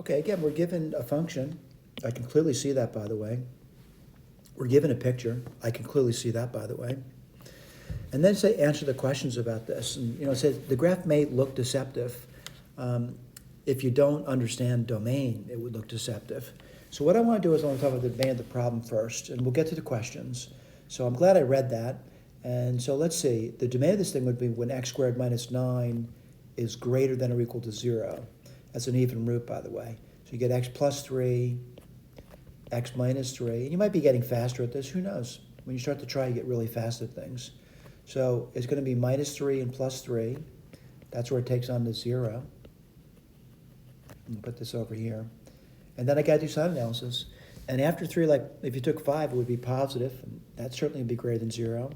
Okay, again, we're given a function. I can clearly see that, by the way. We're given a picture. I can clearly see that, by the way. And then say answer the questions about this. And it says the graph may look deceptive. If you don't understand domain, it would look deceptive. So what I want to do is I want to talk about the domain of the problem first, and we'll get to the questions. So I'm glad I read that. And so let's see. The domain of this thing would be when x squared minus 9 is greater than or equal to 0. That's an even root, by the way. So you get x plus 3, x minus 3. And you might be getting faster at this. Who knows? When you start to try, you get really fast at things. So it's going to be minus 3 and plus 3. That's where it takes on the 0. And put this over here. And then I got to do sign analysis. And after 3, like if you took 5, it would be positive. And that certainly would be greater than 0.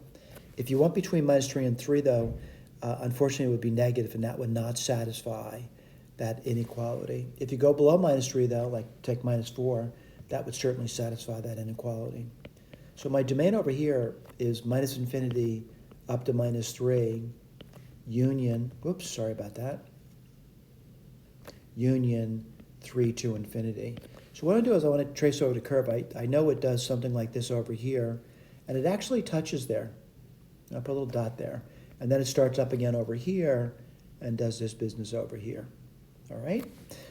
If you went between minus 3 and 3, though, unfortunately it would be negative, and that would not satisfy that inequality. If you go below minus 3, though, like take minus 4, that would certainly satisfy that inequality. So my domain over here is minus infinity up to minus 3, union, whoops, sorry about that, union 3 to infinity. So what I do is I want to trace over the curve. I know it does something like this over here, and it actually touches there. I'll put a little dot there. And then it starts up again over here and does this business over here. All right?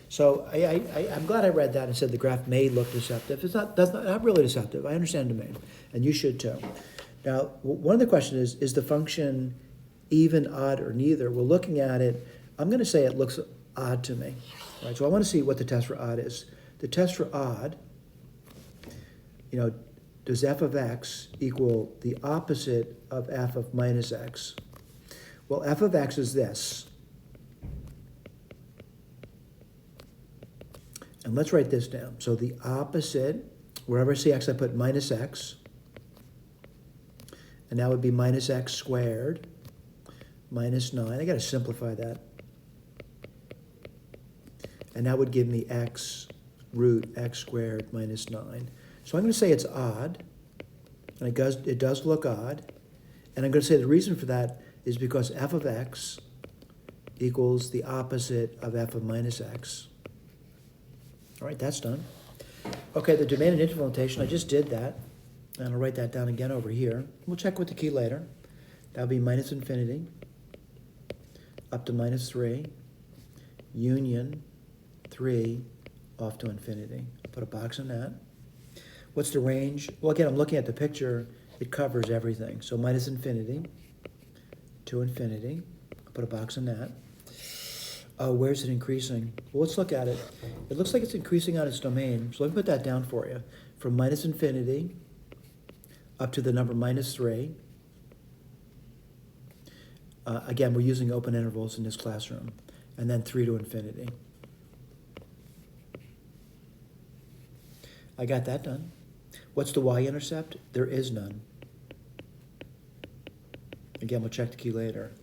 So I'm glad I read that and said the graph may look deceptive. It's not really deceptive. I understand domain, and you should too. Now, one of the questions is the function even, odd, or neither? We're looking at it. I'm going to say it looks odd to me. Right? So I want to see what the test for odd is. The test for odd, does f of x equal the opposite of f of minus x? Well, f of x is this. And let's write this down. So the opposite, wherever I see x, I put minus x. And that would be minus x squared minus 9. I got to simplify that. And that would give me x root x squared minus 9. So I'm going to say it's odd. And it does look odd. And I'm going to say the reason for that is because f of x equals the opposite of f of minus x. All right, that's done. Okay, the domain and interval notation, I just did that. And I'll write that down again over here. We'll check with the key later. That would be minus infinity up to minus 3, union 3 off to infinity. Put a box on that. What's the range? Well, again, I'm looking at the picture. It covers everything. So minus infinity to infinity. I'll put a box on that. Oh, where's it increasing? Well, let's look at it. It looks like it's increasing on its domain. So let me put that down for you. From minus infinity up to the number minus 3. Again, we're using open intervals in this classroom. And then 3 to infinity. I got that done. What's the y-intercept? There is none. Again, we'll check the key later.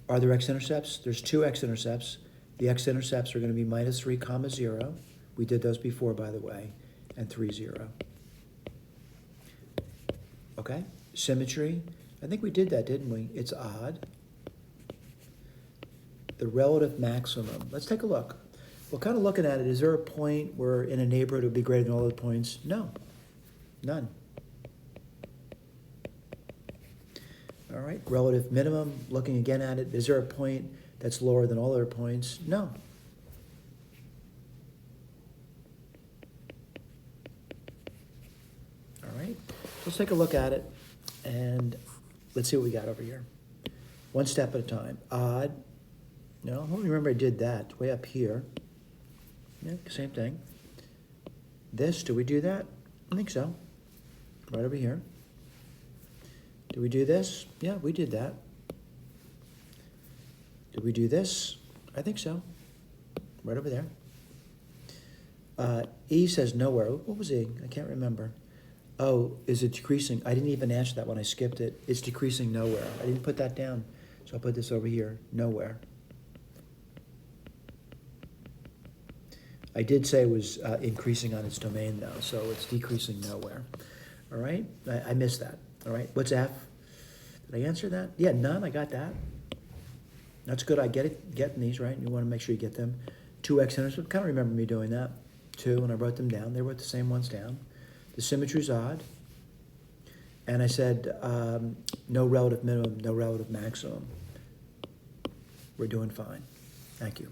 Are there x-intercepts? There's 2 x-intercepts. The x-intercepts are going to be minus 3 comma 0. We did those before, by the way. And 3, 0. Okay? Symmetry. I think we did that, didn't we? It's odd. The relative maximum. Let's take a look. We're kind of looking at it. Is there a point where in a neighborhood it would be greater than all the points? No. None. All right. Relative minimum, looking again at it. Is there a point that's lower than all other points? No. All right. Let's take a look at it, and let's see what we got over here. One step at a time. Odd. No, I don't remember I did that. Way up here. Yeah, same thing. This, do we do that? I think so. Right over here. Do we do this? Yeah, we did that. Did we do this? I think so. Right over there. E says nowhere. What was E? I can't remember. Oh, is it decreasing? I didn't even answer that when I skipped it. It's decreasing nowhere. I didn't put that down. So I'll put this over here. Nowhere. I did say it was increasing on its domain, though, so it's decreasing nowhere. All right? I missed that. All right? What's F? Did I answer that? Yeah, none. I got that. That's good. I getting these, right? You want to make sure you get them. 2x intercepts. I kind of remember me doing that too, and I wrote them down. They wrote the same ones down. The symmetry's odd. And I said, no relative minimum, no relative maximum. We're doing fine. Thank you.